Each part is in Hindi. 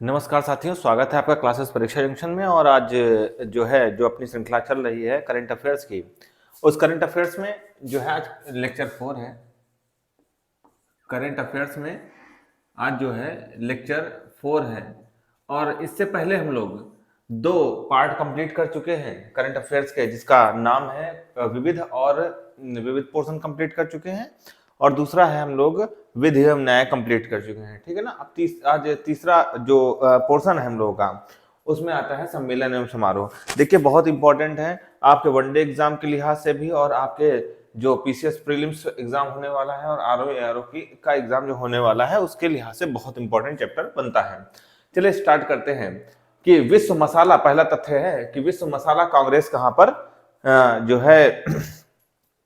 नमस्कार साथियों, स्वागत है आपका क्लासेस परीक्षा जंक्शन में। और आज जो अपनी श्रृंखला चल रही है करंट अफेयर्स की, उस करंट अफेयर्स में जो है आज लेक्चर 4 है। करंट अफेयर्स में आज जो है लेक्चर 4 है। और इससे पहले हम लोग 2 पार्ट कंप्लीट कर चुके हैं करंट अफेयर्स के, जिसका नाम है विविध और विविध पोर्शन कंप्लीट कर चुके हैं। और दूसरा है हम लोग विधि एवं न्याय कंप्लीट कर चुके हैं, ठीक है ना। अब आज तीसरा जो पोर्शन है हम लोगों का, उसमें आता है सम्मेलन एवं समारोह। देखिए बहुत इंपॉर्टेंट है आपके वनडे एग्जाम के लिहाज से भी, और आपके जो पीसीएस प्रीलिम्स एग्जाम होने वाला है और आरओ की का एग्जाम जो होने वाला है, उसके लिहाज से बहुत इंपॉर्टेंट चैप्टर बनता है। चलिए स्टार्ट करते हैं कि विश्व मसाला, पहला तथ्य है कि विश्व मसाला कांग्रेस कहां पर जो है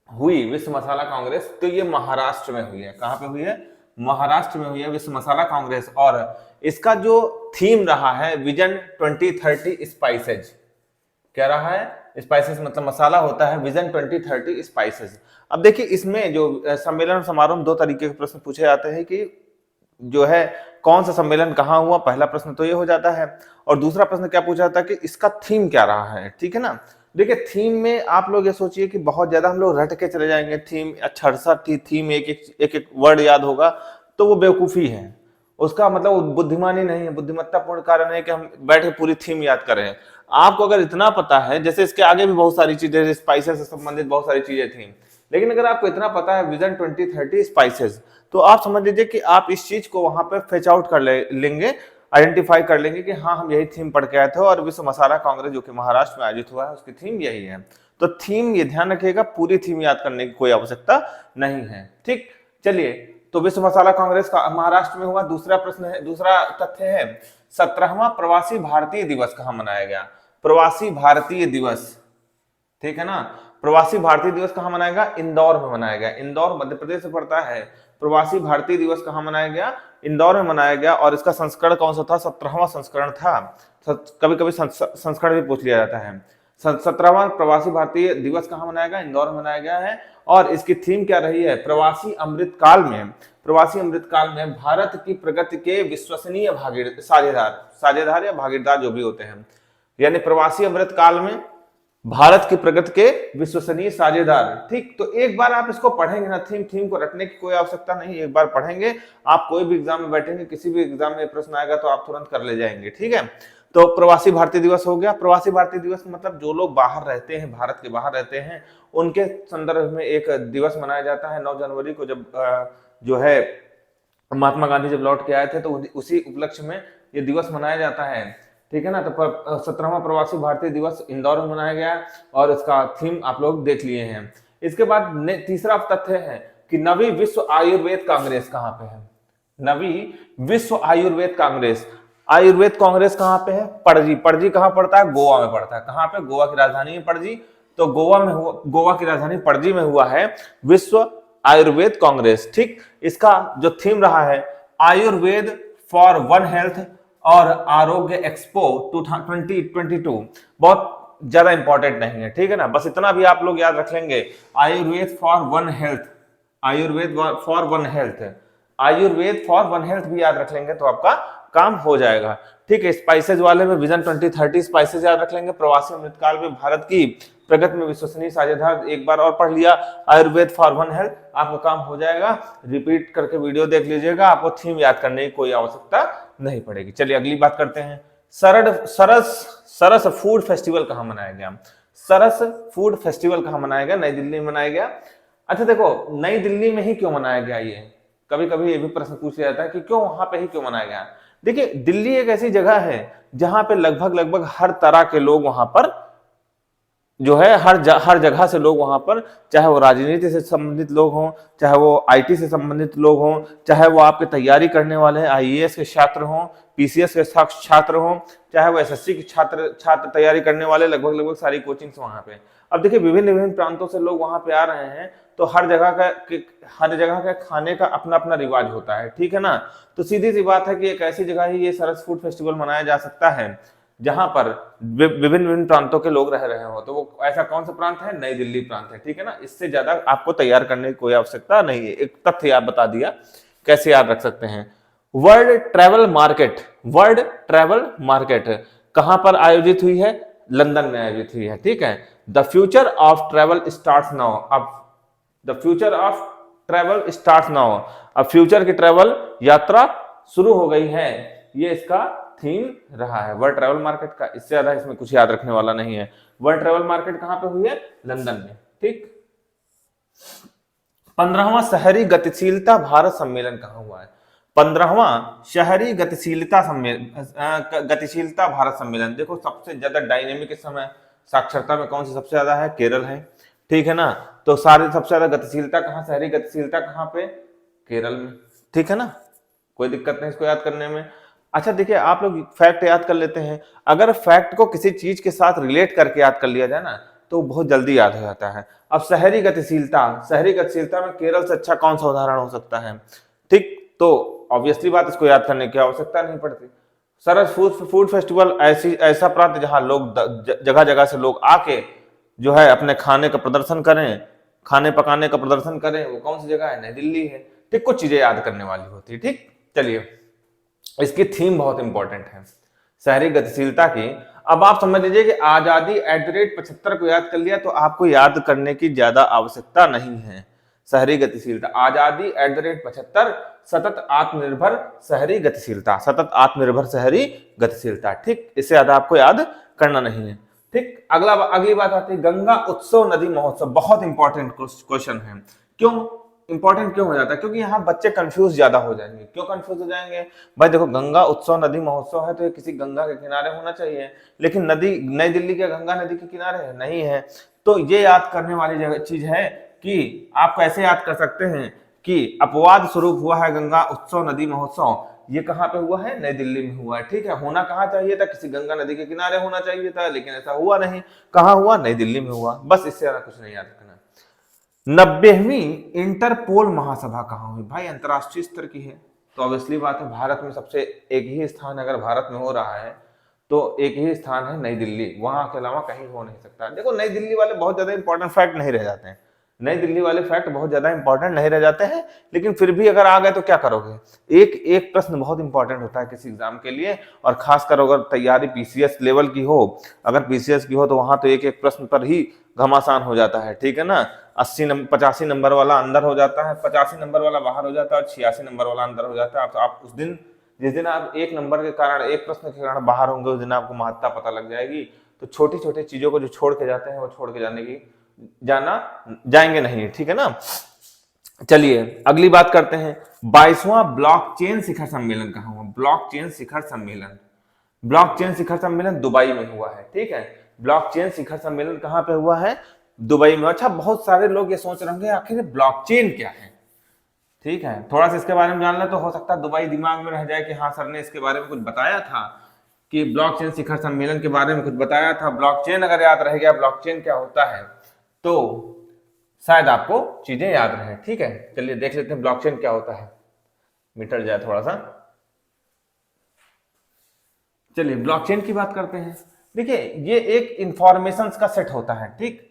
हुई। विश्व मसाला कांग्रेस तो ये महाराष्ट्र में हुई है। कहां पे हुई है? महाराष्ट्र में हुई है विश्व मसाला कांग्रेस। और इसका जो थीम रहा है विजन 2030 स्पाइसेज। क्या रहा है? स्पाइसेस मतलब मसाला होता है, विजन 2030 स्पाइसेस। अब देखिए इसमें जो सम्मेलन समारोह में 2 तरीके के प्रश्न पूछे जाते हैं कि जो है कौन सा सम्मेलन कहाँ हुआ। पहला प्रश्न तो ये हो जाता है, और दूसरा प्रश्न क्या पूछा जाता है कि इसका थीम क्या रहा है, ठीक है ना। देखिए थीम में आप लोग ये सोचिए कि बहुत ज्यादा हम लोग रट के चले जाएंगे। थीम अच्छा सा थीम एक वर्ड याद होगा तो वो बेवकूफी है, उसका मतलब वो बुद्धिमानी नहीं है, बुद्धिमत्तापूर्ण कारण है कि हम बैठे पूरी थीम याद करें। आपको अगर इतना पता है, जैसे इसके आगे भी बहुत सारी चीजें स्पाइसेस से संबंधित बहुत सारी चीजें थी, लेकिन अगर आपको इतना पता है विजन 2030 स्पाइसेस, तो आप समझ लीजिए कि आप इस चीज को वहां पे फेच आउट कर लेंगे, आइडेंटिफाई कर लेंगे कि हाँ हम यही थीम पढ़ के आए थे, और विश्व मसाला कांग्रेस जो कि महाराष्ट्र में आयोजित हुआ है उसकी थीम यही है। तो थीम ये ध्यान रखिएगा, पूरी थीम याद करने की कोई आवश्यकता नहीं है, ठीक। चलिए, तो विश्व मसाला कांग्रेस का महाराष्ट्र में हुआ। दूसरा प्रश्न है, दूसरा तथ्य है 17वां प्रवासी भारतीय दिवस कहां मनाया गया। प्रवासी भारतीय दिवस, ठीक है ना। प्रवासी भारतीय दिवस कहां मनाया गया? इंदौर में मनाया गया। इंदौर मध्य प्रदेश से पड़ता है। प्रवासी भारतीय दिवस कहां मनाया गया? इंदौर में मनाया गया। और इसका संस्करण कौन सा था? 17वां संस्करण था। कभी कभी संस्करण भी पूछ लिया जाता है। 17वां प्रवासी भारतीय दिवस कहां मनाया गया? इंदौर में मनाया गया है। और इसकी थीम क्या रही है? प्रवासी अमृत काल में, प्रवासी अमृत काल में भारत की प्रगति के विश्वसनीय साझेदार, साझेदार या भागीदार जो भी होते हैं, यानी प्रवासी अमृत काल में भारत की प्रगति के विश्वसनीय साझेदार, ठीक। तो एक बार आप इसको पढ़ेंगे ना, थीम को रटने की कोई आवश्यकता नहीं, एक बार पढ़ेंगे आप, कोई भी एग्जाम में बैठेंगे, किसी भी एग्जाम में प्रश्न आएगा तो आप तुरंत कर ले जाएंगे, ठीक है। तो प्रवासी भारतीय दिवस हो गया। प्रवासी भारतीय दिवस मतलब जो लोग बाहर रहते हैं, भारत के बाहर रहते हैं, उनके संदर्भ में एक दिवस मनाया जाता है 9 जनवरी को, जब जो है महात्मा गांधी जब लौट के आए थे, तो उसी उपलक्ष्य में ये दिवस मनाया जाता है, ठीक है ना। तो 17वां प्रवासी भारतीय दिवस इंदौर में मनाया गया, और इसका थीम आप लोग देख लिए हैं। इसके बाद तीसरा तथ्य है कि नवी विश्व आयुर्वेद कांग्रेस कहां पे है। नवी विश्व आयुर्वेद कांग्रेस, आयुर्वेद कांग्रेस कहां पे है? पणजी। पणजी कहां पड़ता है? गोवा में पड़ता है। कहां पे? गोवा की राजधानी है पणजी। तो गोवा में हुआ, गोवा की राजधानी पणजी में हुआ है विश्व आयुर्वेद कांग्रेस, ठीक। इसका जो थीम रहा है आयुर्वेद फॉर वन हेल्थ और आरोग्य एक्सपो 2022, बहुत ज्यादा इंपॉर्टेंट नहीं है, ठीक है ना। बस इतना भी आप लोग याद रख लेंगे, Ayurveda for one health, Ayurveda for one health, Ayurveda for one health भी याद रख लेंगे तो आपका काम हो जाएगा, ठीक है। स्पाइसेज वाले में विजन 2030 स्पाइसेज याद रख लेंगे। प्रवासी अमृतकाल में भारत की प्रगति में विश्वसनीय साझेदार एक बार और पढ़ लिया। आयुर्वेद फॉर वन हेल्थ, आपका काम हो जाएगा। रिपीट करके वीडियो देख लीजिएगा, आपको थीम याद करने की कोई आवश्यकता नहीं पड़ेगी। चलिए अगली बात करते हैं। सरस फूड फेस्टिवल कहां मनाया गया? सरस फूड फेस्टिवल कहां मनाया गया? नई दिल्ली में मनाया गया। अच्छा देखो, नई दिल्ली में ही क्यों मनाया गया? ये कभी कभी ये भी प्रश्न पूछा जाता है कि क्यों वहां पे ही क्यों मनाया गया। देखिए दिल्ली एक ऐसी जगह है जहां पे लगभग हर तरह के लोग वहां पर जो है, हर जगह से लोग वहां पर, चाहे वो राजनीति से संबंधित लोग हों, चाहे वो आईटी से संबंधित लोग हों, चाहे वो आपके तैयारी करने वाले आईएएस के छात्र हों, पीसीएस के छात्र हों, चाहे वो एसएससी के छात्र तैयारी करने वाले, लगभग सारी कोचिंग्स वहां पे। अब देखिए विभिन्न प्रांतों से लोग वहां पे आ रहे हैं, तो हर जगह का खाने का अपना अपना रिवाज होता है, ठीक है ना। तो सीधी सी बात है कि एक ऐसी जगह ही ये सरस फूड फेस्टिवल मनाया जा सकता है जहां पर विभिन्न प्रांतों के लोग रह रहे हो। तो वो ऐसा कौन सा प्रांत है? नई दिल्ली प्रांत है, ठीक है ना। इससे ज्यादा आपको तैयार करने की कोई आवश्यकता नहीं है, एक तथ्य आप बता दिया, कैसे याद रख सकते हैं। World travel market world travel market कहां पर आयोजित हुई है? लंदन में आयोजित हुई है। ठीक है, the future of travel starts now. अब the future of travel starts now, अब फ्यूचर की ट्रैवल यात्रा शुरू हो गई है, ये इसका थीम रहा है वर्ल्ड ट्रैवल मार्केट का। इससे ज्यादा इसमें कुछ याद रखने वाला नहीं है। वर्ल्ड ट्रैवल मार्केट कहां पे हुई है? लंदन में। ठीक, 15वां शहरी गतिशीलता भारत सम्मेलन कहां हुआ है? 15वां शहरी गतिशीलता भारत सम्मेलन। देखो सबसे ज्यादा डायनेमिक इस समय साक्षरता में कौन सी सबसे ज्यादा है? केरल है। ठीक है ना, तो सारे सबसे ज्यादा गतिशीलता कहां, शहरी गतिशीलता कहां पे? केरल में। ठीक है ना, कोई दिक्कत नहीं इसको याद करने में। अच्छा देखिए, आप लोग फैक्ट याद कर लेते हैं, अगर फैक्ट को किसी चीज के साथ रिलेट करके याद कर लिया जाए ना तो बहुत जल्दी याद हो जाता है। अब शहरी गतिशीलता में केरल से अच्छा कौन सा उदाहरण हो सकता है? ठीक, तो ऑब्वियसली बात, इसको याद करने की आवश्यकता नहीं पड़ती। सरस फूड फेस्टिवल ऐसा प्रांत जहां लोग जगह जगह से लोग आके जो है अपने खाने का प्रदर्शन करें, खाने पकाने का प्रदर्शन करें, वो कौन सी जगह है? नई दिल्ली है। ठीक, कुछ चीजें याद करने वाली होती है। ठीक, चलिए, इसकी थीम बहुत इंपॉर्टेंट है शहरी गतिशीलता की। अब आप समझ लीजिए कि आजादी @75 को याद कर लिया तो आपको याद करने की ज्यादा आवश्यकता नहीं है। शहरी गतिशीलता, आजादी @75, सतत आत्मनिर्भर शहरी गतिशीलता, सतत आत्मनिर्भर शहरी गतिशीलता। ठीक, इससे ज्यादा आपको याद करना नहीं है। ठीक, अगली बात आती है गंगा उत्सव नदी महोत्सव। बहुत इंपॉर्टेंट क्वेश्चन है। क्यों इंपॉर्टेंट क्यों हो जाता है? क्योंकि यहाँ बच्चे कंफ्यूज ज्यादा हो जाएंगे। क्यों कंफ्यूज हो जाएंगे भाई? देखो, गंगा उत्सव नदी महोत्सव है तो ये किसी गंगा के किनारे होना चाहिए, लेकिन नदी नई दिल्ली के गंगा नदी के किनारे है? नहीं है। तो ये याद करने वाली जगह चीज है कि आप कैसे याद कर सकते हैं कि अपवाद स्वरूप हुआ है गंगा उत्सव नदी महोत्सव। ये कहाँ पे हुआ है? नई दिल्ली में हुआ है। ठीक है, होना कहाँ चाहिए था? किसी गंगा नदी के किनारे होना चाहिए था, लेकिन ऐसा हुआ नहीं। कहाँ हुआ? नई दिल्ली में हुआ। बस, इससे ज्यादा कुछ नहीं याद रखना। 90वीं इंटरपोल महासभा कहाँ हुई? भाई अंतरराष्ट्रीय स्तर की है, तो ऑब्वियसली बात है भारत में सबसे एक ही स्थान, अगर भारत में हो रहा है तो एक ही स्थान है नई दिल्ली, वहां के अलावा कहीं हो नहीं सकता। देखो, नई दिल्ली वाले बहुत ज्यादा इंपॉर्टेंट फैक्ट नहीं रह जाते हैं, नई दिल्ली वाले फैक्ट बहुत ज्यादा इंपॉर्टेंट नहीं रह जाते हैं, लेकिन फिर भी अगर आ गए तो क्या करोगे? एक एक प्रश्न बहुत इंपॉर्टेंट होता है किसी एग्जाम के लिए, और खासकर अगर तैयारी पीसीएस लेवल की हो, अगर पीसीएस की हो तो वहां तो एक एक प्रश्न पर ही घमासान हो जाता है। ठीक है ना, 85 नंबर वाला अंदर हो जाता है, 85 नंबर वाला बाहर हो जाता है, और 86 नंबर वाला अंदर हो जाता है। आप उस दिन, जिस दिन आप एक नंबर के कारण, एक प्रश्न के कारण बाहर होंगे, उस दिन आपको महत्ता पता लग जाएगी। तो छोटी छोटी चीजों को जो छोड़ के जाते हैं वो छोड़ के जाएंगे नहीं। ठीक है ना, चलिए अगली बात करते हैं। 22वां ब्लॉकचेन शिखर सम्मेलन कहाँ हुआ? ब्लॉकचेन शिखर सम्मेलन दुबई में हुआ है। ठीक है, ब्लॉकचेन शिखर सम्मेलन कहाँ पे हुआ है? दुबई में। अच्छा, बहुत सारे लोग ये सोच रहे होंगे आखिर ब्लॉकचेन क्या है। ठीक है, थोड़ा सा इसके बारे में जान ले तो हो सकता है दुबई दिमाग में रह जाए कि हाँ सर ने इसके बारे में कुछ बताया था, कि ब्लॉकचेन शिखर सम्मेलन के बारे में कुछ बताया था। ब्लॉकचेन अगर याद रह गया ब्लॉकचेन क्या होता है तो शायद आपको चीजें याद रहे। ठीक है, चलिए देख लेते हैं ब्लॉकचेन क्या होता है। मिट जाए थोड़ा सा, चलिए ब्लॉकचेन की बात करते हैं। देखिए, ये एक इंफॉर्मेशन का सेट होता है। ठीक,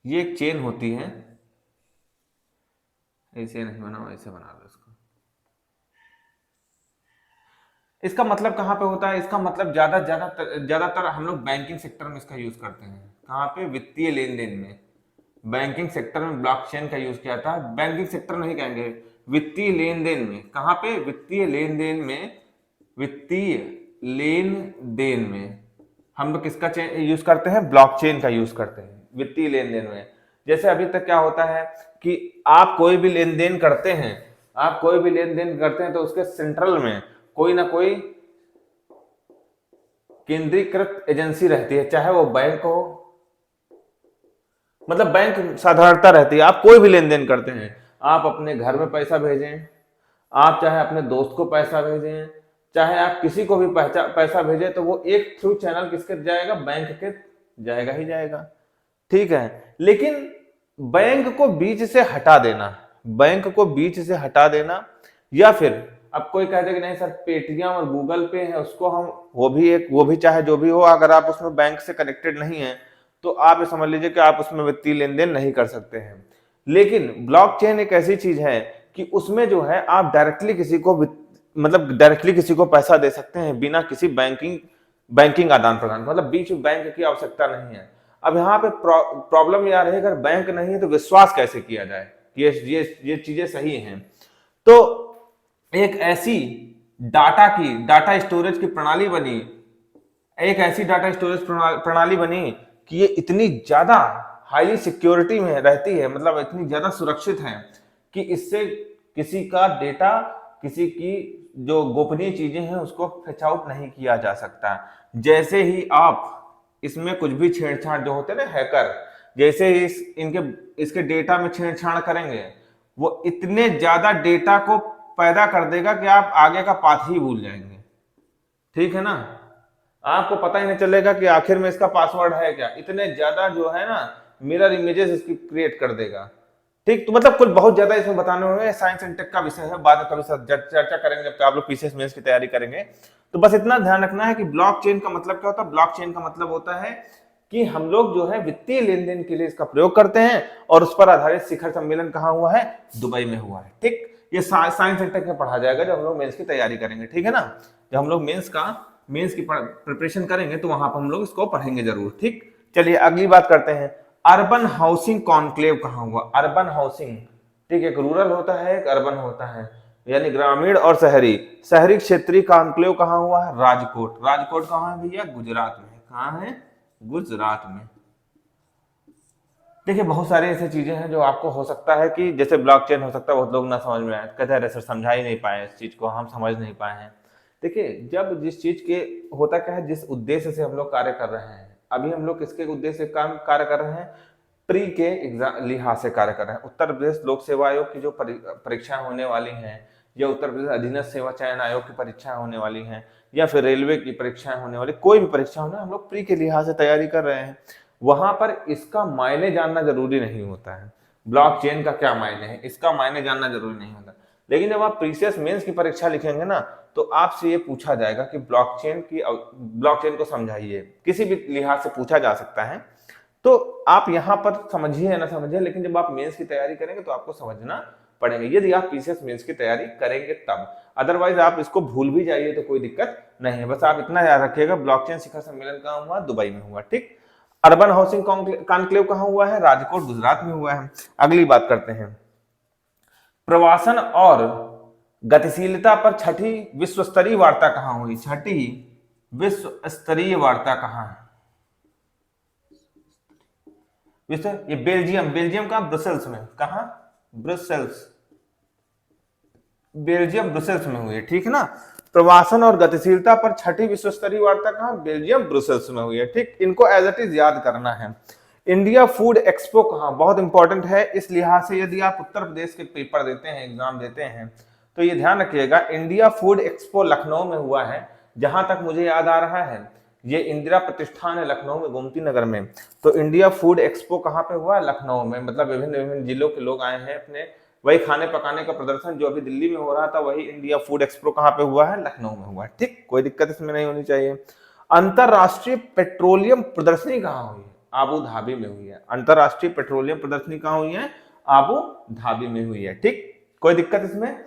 ये एक चेन होती है, ऐसे नहीं बनाओ, ऐसे बना दो इसको। इसका मतलब कहां पे होता है? इसका मतलब ज्यादातर हम लोग बैंकिंग सेक्टर में इसका यूज करते हैं। कहां पे? वित्तीय लेन देन में। बैंकिंग सेक्टर में ब्लॉकचेन का यूज किया था। बैंकिंग सेक्टर नहीं कहेंगे, वित्तीय लेन देन में। कहां पे? वित्तीय लेन देन में। वित्तीय लेन देन में हम लोग किसका यूज करते हैं? ब्लॉकचेन का यूज करते हैं वित्तीय लेन देन में। जैसे अभी तक क्या होता है कि आप कोई भी लेन देन करते हैं, तो उसके सेंट्रल में कोई ना कोई केंद्रीकृत एजेंसी रहती है, चाहे वो बैंक हो, मतलब बैंक साधारणता रहती है। आप कोई भी लेन देन करते हैं, आप अपने घर में पैसा भेजें, आप चाहे अपने दोस्त को पैसा भेजें, चाहे आप किसी को भी पैसा भेजें, तो वो एक थ्रू चैनल किसके जाएगा? बैंक के जाएगा ही जाएगा। ठीक है, लेकिन बैंक को बीच से हटा देना, या फिर अब कोई कह दे कि नहीं सर पेटीएम और गूगल पे है, उसको हम वो भी चाहे जो भी हो, अगर आप उसमें बैंक से कनेक्टेड नहीं है तो आप ये समझ लीजिए कि आप उसमें वित्तीय लेन देन नहीं कर सकते हैं। लेकिन ब्लॉकचेन एक ऐसी चीज है कि उसमें जो है आप डायरेक्टली किसी को मतलब डायरेक्टली किसी को पैसा दे सकते हैं बिना किसी बैंकिंग आदान प्रदान, मतलब बीच में बैंक की आवश्यकता नहीं है। अब यहाँ पे प्रॉब्लम यह है, अगर बैंक नहीं है तो विश्वास कैसे किया जाए ये चीजें सही हैं। तो एक ऐसी डाटा स्टोरेज की प्रणाली बनी, एक ऐसी डाटा स्टोरेज प्रणाली बनी कि ये इतनी ज्यादा हाईली सिक्योरिटी में रहती है, मतलब इतनी ज्यादा सुरक्षित है कि इससे किसी का डेटा, किसी की जो गोपनीय चीजें हैं उसको फेच आउट नहीं किया जा सकता। जैसे ही आप इसमें कुछ भी छेड़छाड़, जो होते हैं ना हैकर, जैसे ही इसके डेटा में छेड़छाड़ करेंगे, वो इतने ज्यादा डेटा को पैदा कर देगा कि आप आगे का पाथ ही भूल जाएंगे। ठीक है ना, आपको पता ही नहीं चलेगा कि आखिर में इसका पासवर्ड है क्या। इतने ज्यादा जो है ना मिरर इमेजेस इसकी क्रिएट कर देगा। ठीक, तो मतलब कुल बहुत ज्यादा इसमें बताने में, साइंस एंड टेक का विषय है, बाद में कभी चर्चा करेंगे जब आप लोग पीसीएस मेंस की तैयारी करेंगे। तो बस इतना ध्यान रखना है कि ब्लॉकचेन का मतलब क्या होता है। ब्लॉकचेन का मतलब होता है कि हम लोग जो है वित्तीय लेन देन के लिए इसका प्रयोग करते हैं, और उस पर आधारित शिखर सम्मेलन कहाँ हुआ है, दुबई में हुआ है। ठीक, ये साइंस एंड टेक में पढ़ा जाएगा जब हम लोग मेंस की तैयारी करेंगे। ठीक है ना, जब हम लोग मेंस की प्रिपरेशन करेंगे तो वहां पर हम लोग इसको पढ़ेंगे जरूर। ठीक, चलिए अगली बात करते हैं। अर्बन हाउसिंग कॉन्क्लेव कहाँ हुआ। अर्बन हाउसिंग, ठीक, एक रूरल होता है, एक अर्बन होता है, यानी ग्रामीण और शहरी क्षेत्रीय कॉन्क्लेव कहाँ हुआ है, राजकोट। राजकोट कहाँ है भैया, गुजरात में। कहाँ है, गुजरात में। देखिए बहुत सारे ऐसे चीजें हैं जो आपको हो सकता है कि जैसे ब्लॉकचेन हो सकता है बहुत लोग ना समझ में आए, कहते हैं सर समझा ही नहीं पाए इस चीज को, हम समझ नहीं पाए हैं। देखिए जब जिस चीज के होता क्या है, जिस उद्देश्य से हम लोग कार्य कर रहे हैं, अभी हम लोग किसके उद्देश्य से कार्य कर रहे हैं, प्री के एग्जाम लिहाज से कार्य कर रहे हैं। उत्तर प्रदेश लोक सेवा आयोग की जो परीक्षाएं होने वाली हैं, या उत्तर प्रदेश अधीनस्थ सेवा चयन आयोग की परीक्षाएं होने वाली हैं, या फिर रेलवे की परीक्षाएं होने वाली, कोई भी परीक्षा होने, हम लोग प्री के लिहाज से तैयारी कर रहे हैं। वहां पर इसका मायने जानना जरूरी नहीं होता है, ब्लॉकचेन का क्या मायने है इसका मायने जानना जरूरी नहीं होता। लेकिन जब आप प्रीसीएस मेंस की परीक्षा लिखेंगे ना, तो आपसे ये पूछा जाएगा कि ब्लॉकचेन को समझाइए, किसी भी लिहाज से पूछा जा सकता है। तो आप यहाँ पर समझिए या ना समझिए, लेकिन जब आप मेंस की तैयारी करेंगे तो आपको समझना पड़ेगा, यदि आप पीसीएस मेंस की तैयारी करेंगे तब। अदरवाइज आप इसको भूल भी जाइए तो कोई दिक्कत नहीं है। बस आप इतना याद रखिएगा, ब्लॉकचेन शिखर सम्मेलन कहाँ हुआ, दुबई में हुआ। ठीक, अर्बन हाउसिंग कॉन्क्लेव कहाँ हुआ है, राजकोट गुजरात में हुआ है। अगली बात करते हैं, प्रवासन और गतिशीलता पर छठी विश्व स्तरीय वार्ता कहाँ हुई। छठी विश्व स्तरीय वार्ता कहाँ है, ये बेल्जियम का ब्रुसेल्स में। कहा, ब्रुसेल्स, बेल्जियम ब्रुसेल्स में हुई है। ठीक है ना, प्रवासन और गतिशीलता पर छठी विश्व स्तरीय वार्ता कहाँ, बेल्जियम ब्रुसेल्स में हुई है। ठीक, इनको एज इट इज याद करना है। इंडिया फूड एक्सपो कहाँ, बहुत इंपॉर्टेंट है इस लिहाज से, यदि आप उत्तर प्रदेश के पेपर देते हैं, एग्जाम देते हैं, तो ये ध्यान रखिएगा, इंडिया फूड एक्सपो लखनऊ में हुआ है। जहां तक मुझे याद आ रहा है ये इंदिरा प्रतिष्ठान है लखनऊ में, गोमती नगर में। तो इंडिया फूड एक्सपो कहाँ पे हुआ, लखनऊ में। मतलब विभिन्न विभिन्न जिलों के लोग आए हैं अपने, वही खाने पकाने का प्रदर्शन जो अभी दिल्ली में हो रहा था, वही इंडिया फूड एक्सपो कहाँ पे हुआ है, लखनऊ में हुआ है। ठीक, कोई दिक्कत इसमें नहीं होनी चाहिए। अंतरराष्ट्रीय पेट्रोलियम प्रदर्शनी कहाँ हुई है, आबू धाबी में हुई है। अंतरराष्ट्रीय पेट्रोलियम प्रदर्शनी कहाँ हुई है, आबू धाबी में हुई है। ठीक, कोई दिक्कत इसमें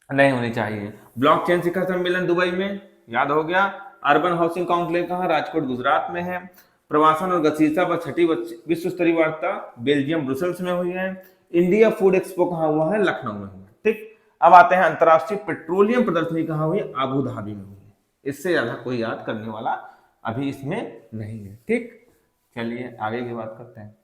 नहीं होनी चाहिए। ब्लॉकचेन शिखर सम्मेलन दुबई में, याद हो गया। अर्बन हाउसिंग कॉन्क्लेव कहाँ, राजकोट गुजरात में है। प्रवासन और गतिशीलता पर छठी विश्व स्तरीय वार्ता बेल्जियम ब्रुसेल्स में हुई है। इंडिया फूड एक्सपो कहाँ हुआ है, लखनऊ में हुआ। ठीक, अब आते हैं अंतरराष्ट्रीय पेट्रोलियम प्रदर्शनी कहाँ हुई, आबू धाबी में हुई है। इससे ज्यादा कोई याद करने वाला अभी इसमें नहीं है। ठीक, चलिए आगे की बात करते हैं।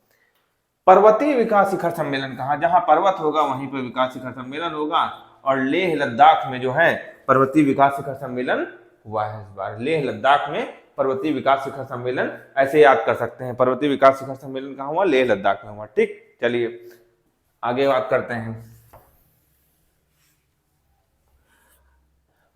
पर्वतीय विकास शिखर सम्मेलन कहाँ, जहां पर्वत होगा वहीं पर विकास शिखर सम्मेलन होगा। और लेह लद्दाख में जो है पर्वतीय विकास शिखर सम्मेलन हुआ है इस बार। लेह लद्दाख में पर्वतीय विकास शिखर सम्मेलन, ऐसे याद कर सकते हैं, पर्वतीय विकास शिखर सम्मेलन कहाँ हुआ, लेह लद्दाख में हुआ। ठीक, चलिए आगे बात करते हैं।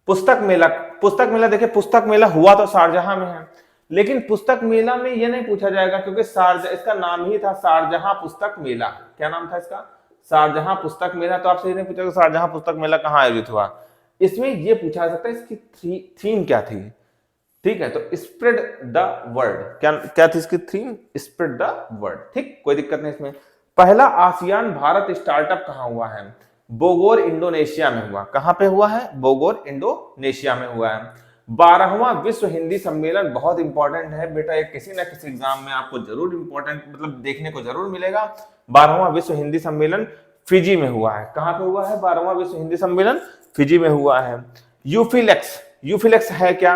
पुस्तक मेला देखिए, पुस्तक मेला हुआ तो शारजहां में है, लेकिन पुस्तक मेला में यह नहीं पूछा जाएगा क्योंकि इसका नाम ही था शारजहां पुस्तक मेला। क्या नाम था इसका, शारजहां पुस्तक मेला। तो आपसे ये नहीं पूछा शारजहां पुस्तक मेला कहाँ आयोजित हुआ। इसमें यह पूछा जा सकता है इसकी थीम क्या थी। ठीक है, तो स्प्रेड द वर्ड, क्या थी इसकी थीम, स्प्रेड द वर्ड। ठीक, कोई दिक्कत नहीं इसमें। पहला आसियान भारत स्टार्टअप कहाँ हुआ है, बोगोर इंडोनेशिया में हुआ। कहां पे हुआ है? बोगोर इंडोनेशिया में हुआ है। 12वां विश्व हिंदी सम्मेलन बहुत इंपॉर्टेंट है बेटा, ये किसी ना किसी एग्जाम में आपको जरूर इंपॉर्टेंट मतलब देखने को जरूर मिलेगा। 12वां विश्व हिंदी सम्मेलन फिजी में हुआ है। कहां पे हुआ है 12वां विश्व हिंदी सम्मेलन? फिजी में हुआ है। यूफिलेक्स, यूफिलेक्स है क्या?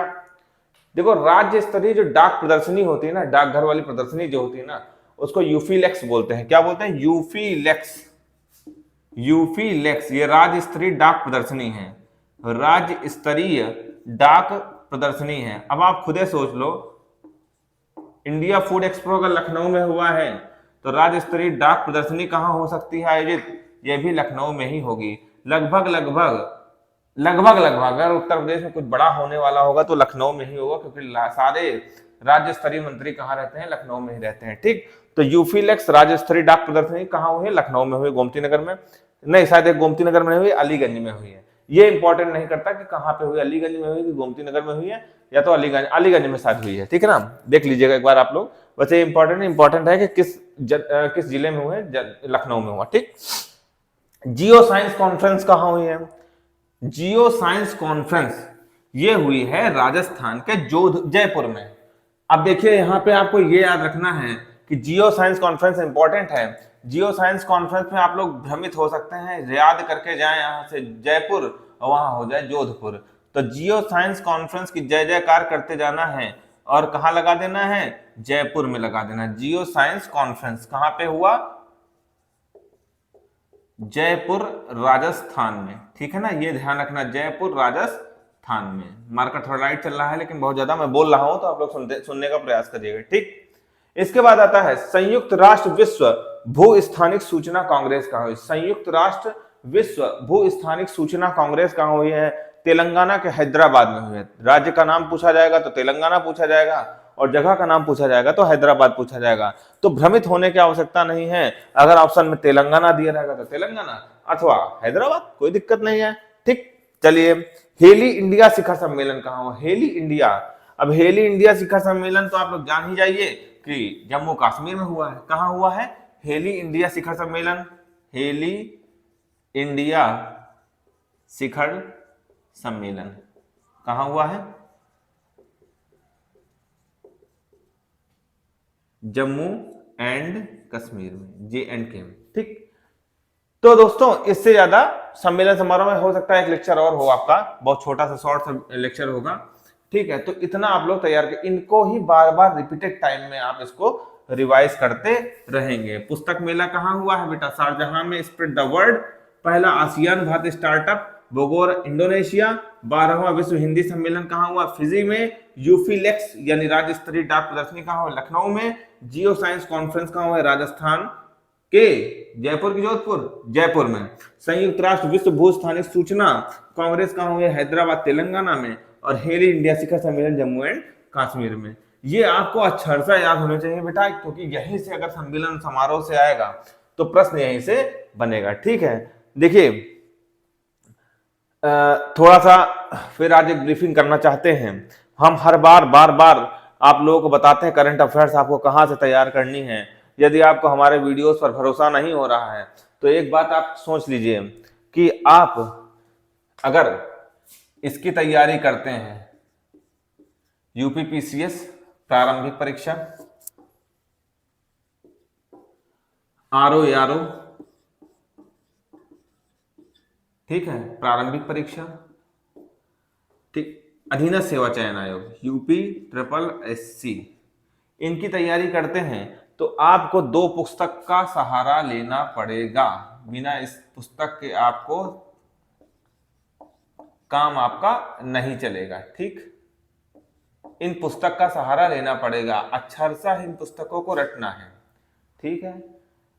देखो राज्य स्तरीय जो डाक प्रदर्शनी होती है ना, डाकघर वाली प्रदर्शनी जो होती है ना, उसको यूफिलेक्स बोलते हैं। क्या बोलते हैं? यूफिलेक्स। यूफिलेक्स ये राज्य स्तरीय डाक प्रदर्शनी है, राज्य स्तरीय डाक प्रदर्शनी है। अब आप खुदे सोच लो, इंडिया फूड एक्सपो अगर लखनऊ में हुआ है तो राज्य स्तरीय डाक प्रदर्शनी कहां हो सकती है आयोजित? ये भी लखनऊ में ही होगी। लगभग लगभग लगभग लगभग अगर उत्तर प्रदेश में कुछ बड़ा होने वाला होगा तो लखनऊ में ही होगा, क्योंकि सारे राज्य स्तरीय मंत्री कहाँ रहते हैं? लखनऊ में ही रहते हैं। ठीक, तो यूफिलेक्स राज्य स्तरीय डाक प्रदर्शनी कहाँ हुई है? लखनऊ में हुई, गोमती नगर में नहीं, शायद गोमती नगर में हुई, अलीगंज में हुई है। ये इंपॉर्टेंट नहीं करता कि कहाँ पे हुई, अलीगंज में हुई कि गोमती नगर में हुई है, या तो अलीगंज में शायद हुई है। ठीक है ना, देख लीजिएगा एक बार आप लोग। वैसे इंपॉर्टेंट है कि किस जिले में हुए? लखनऊ में हुआ। ठीक, जियो साइंस कॉन्फ्रेंस कहाँ हुई है? जियो साइंस कॉन्फ्रेंस ये हुई है राजस्थान के जयपुर में। अब देखिए यहाँ पे आपको ये याद रखना है कि जियो साइंस कॉन्फ्रेंस इंपॉर्टेंट है। जियो साइंस कॉन्फ्रेंस में आप लोग भ्रमित हो सकते हैं, याद करके जाएं यहाँ से जयपुर और वहां हो जाए जोधपुर। तो जियो साइंस कॉन्फ्रेंस की जय जयकार करते जाना है और कहाँ लगा देना है? जयपुर में लगा देना। जियो साइंस कॉन्फ्रेंस कहाँ पे हुआ? जयपुर राजस्थान में। ठीक है ना, ये ध्यान रखना, जयपुर राजस्थान में। मार्कर थोड़ा लाइट चल रहा है लेकिन बहुत ज्यादा मैं बोल रहा हूं तो आप लोग सुनने का प्रयास करिएगा। ठीक, इसके बाद आता है संयुक्त राष्ट्र विश्व भू स्थानिक सूचना कांग्रेस कहाँ हुई? संयुक्त राष्ट्र विश्व भू स्थानिक सूचना कांग्रेस कहाँ हुई है? तेलंगाना के हैदराबाद में हुई है। राज्य का नाम पूछा जाएगा तो तेलंगाना पूछा जाएगा, और जगह का नाम पूछा जाएगा तो हैदराबाद पूछा जाएगा। तो भ्रमित होने की आवश्यकता नहीं है, अगर ऑप्शन में तेलंगाना दिया रहेगा तो तेलंगाना अथवा हैदराबाद, कोई दिक्कत नहीं है। ठीक, चलिए हेली इंडिया शिखर सम्मेलन कहाँ हुआ? हेली इंडिया। अब हेली इंडिया शिखर सम्मेलन तो आप लोग जान ही जाइए कि जम्मू कश्मीर में हुआ है। कहाँ हुआ है हेली इंडिया शिखर सम्मेलन? हेली इंडिया शिखर सम्मेलन कहाँ हुआ है? जम्मू एंड कश्मीर में, JNK में। ठीक, तो दोस्तों इससे ज्यादा सम्मेलन समारोह में हो सकता है एक लेक्चर और हो आपका, बहुत छोटा सा शॉर्ट लेक्चर होगा। ठीक है, तो इतना आप लोग तैयार कर, इनको ही बार बार रिपीटेड टाइम में आप इसको रिवाइज करते रहेंगे। पुस्तक मेला कहाँ हुआ है बेटा? शारजहां में, स्प्रेड द वर्ड। पहला ASEAN Bharat startup, Bogor Indonesia. 12वां विश्व हिंदी सम्मेलन कहाँ हुआ? फिजी में। यूफिलेक्स यानी राज्य स्तरीय डाक प्रदर्शनी कहाँ हुआ? लखनऊ में। जियो साइंस कॉन्फ्रेंस कहाँ हुआ? राजस्थान के जयपुर की जोधपुर, जयपुर में। संयुक्त राष्ट्र विश्व भू स्थानिक सूचना कांग्रेस कहाँ हुई? हैदराबाद तेलंगाना में। और हेली इंडिया शिखर सम्मेलन जम्मू एंड कश्मीर में। ये आपको अक्षरशा याद होना चाहिए बेटा, क्योंकि यहीं से अगर सम्मेलन समारोह से आएगा तो प्रश्न यहीं से बनेगा। ठीक है, देखिए थोड़ा सा फिर आज एक ब्रीफिंग करना चाहते हैं। हम हर बार बार आप लोगों को बताते हैं करंट अफेयर्स आपको कहां से तैयार करनी है। यदि आपको हमारे वीडियोस पर भरोसा नहीं हो रहा है तो एक बात आप सोच लीजिए कि आप अगर इसकी तैयारी करते हैं, UPPCS प्रारंभिक परीक्षा, RO ठीक है, प्रारंभिक परीक्षा, ठीक, अधीनस्थ सेवा चयन आयोग UPSSC, इनकी तैयारी करते हैं तो आपको 2 पुस्तक का सहारा लेना पड़ेगा। बिना इस पुस्तक के आपको काम आपका नहीं चलेगा। ठीक, इन पुस्तक का सहारा लेना पड़ेगा, अक्षरशः इन पुस्तकों को रटना है। ठीक है,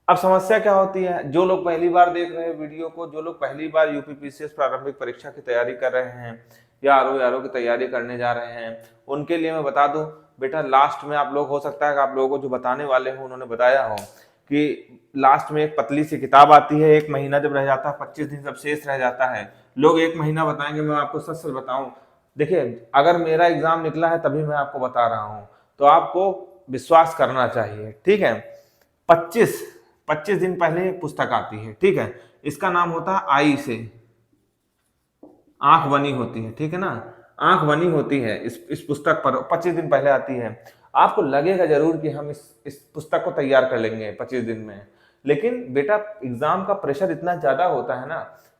अब समस्या क्या होती है? जो लोग पहली बार देख रहे हैं वीडियो को, जो लोग पहली बार UPPCS प्रारंभिक परीक्षा की तैयारी कर रहे हैं या RO की तैयारी करने जा रहे हैं, उनके लिए मैं बता दूं बेटा, लास्ट में आप लोग, हो सकता है कि आप लोगों को जो बताने वाले हो उन्होंने बताया हो कि लास्ट में एक पतली सी किताब आती है। 1 महीना जब रह जाता है, 25 दिन जब शेष रह जाता है, लोग 1 महीना बताएंगे। मैं आपको सच सच बताऊं, देखिए अगर मेरा एग्जाम निकला है तभी मैं आपको बता रहा हूं, तो आपको विश्वास करना चाहिए। ठीक है, 25 25 दिन पहले पुस्तक आती है, ठीक है। इसका नाम होता है आई से, आंख बनी होती है, ठीक है ना, आंख बनी होती है इस पुस्तक पर, 25 दिन पहले आती है। आपको लगेगा जरूर कि हम इस पुस्तक को तैयार कर लेंगे 25 दिन में, लेकिन बेटा एग्जाम का प्रेशर इतना ज्यादा होता है ना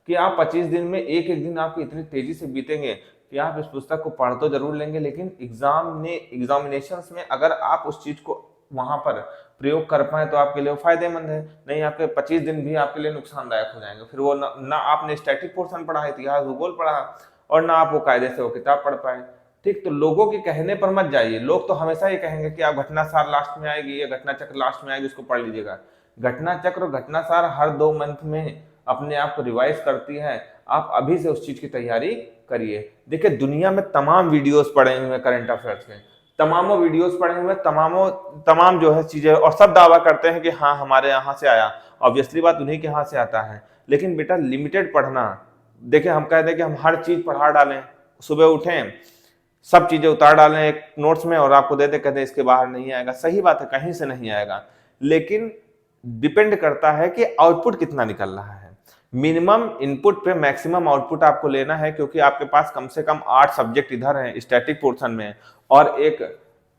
कि आप 25 दिन में एक एक दिन आपके इतनी तेजी से बीतेंगे कि आप इस पुस्तक को पढ़ तो जरूर लेंगे, लेकिन एग्जामिनेशन में अगर आप उस चीज को वहां पर प्रयोग कर पाए तो आपके लिए वो फायदेमंद है, नहीं आपके 25 दिन भी आपके लिए नुकसानदायक हो जाएंगे। फिर वो ना आपने स्टैटिक पोर्शन पढ़ा, इतिहास भूगोल पढ़ा, और ना आप वो कायदे से वो किताब पढ़ पाए। ठीक, तो लोगों के कहने पर मत जाइए। लोग तो हमेशा ये कहेंगे कि आप घटना सार लास्ट में आएगी या घटना चक्र लास्ट में आएगी, उसको पढ़ लीजिएगा। घटना चक्र और घटना सार हर 2 मंथ में अपने आप को रिवाइज करती है। आप अभी से उस चीज की तैयारी करिए। देखिए दुनिया में तमाम वीडियोस पड़े हुए हैं करंट अफेयर्स के, तमामों वीडियोस पड़े हुए हैं, तमाम जो है चीजें, और सब दावा करते हैं कि हाँ हमारे यहाँ से आया। ऑब्वियसली बात उन्हीं के यहाँ से आता है, लेकिन बेटा लिमिटेड पढ़ना। देखिए हम कहते हैं कि हम हर चीज पढ़ा डालें, सुबह उठें सब चीजें उतार डालें एक नोट्स में और आपको देते, कहते हैं इसके बाहर नहीं आएगा। सही बात है, कहीं से नहीं आएगा, लेकिन डिपेंड करता है कि आउटपुट कितना निकल रहा है। मिनिमम इनपुट पे मैक्सिमम आउटपुट आपको लेना है, क्योंकि आपके पास कम से कम 8 सब्जेक्ट इधर हैं स्टैटिक पोर्शन में, और एक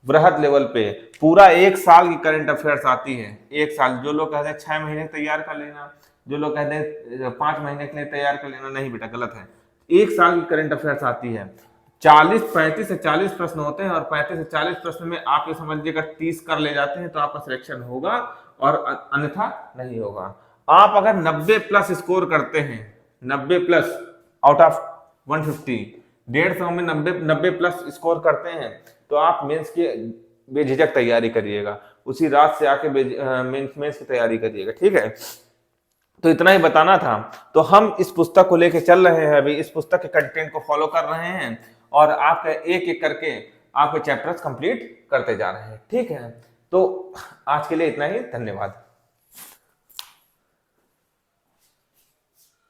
वृहद लेवल पे पूरा 1 साल की करंट अफेयर्स आती है। 1 साल, जो लोग कहते हैं 6 महीने तैयार कर लेना, जो लोग कहते हैं 5 महीने के लिए तैयार कर लेना, नहीं बेटा गलत है। 1 साल की करंट अफेयर्स आती है, 35 से 40 प्रश्न होते हैं, और 35 से 40 प्रश्न में आप ये समझिएगा 30 कर ले जाते हैं तो आपका सिलेक्शन होगा, और अन्यथा नहीं होगा। आप अगर 90 प्लस स्कोर करते हैं, 90 प्लस आउट ऑफ 150, 150 में 90 प्लस स्कोर करते हैं, तो आप मेंस की बेझिझक तैयारी करिएगा, उसी रात से आके मेंस की तैयारी करिएगा, ठीक है। तो इतना ही बताना था। तो हम इस पुस्तक को लेके चल रहे हैं, अभी इस पुस्तक के कंटेंट को फॉलो कर रहे हैं, और आपके एक एक करके आपके चैप्टर्स कंप्लीट करते जा रहे हैं, ठीक है। तो आज के लिए इतना ही, धन्यवाद।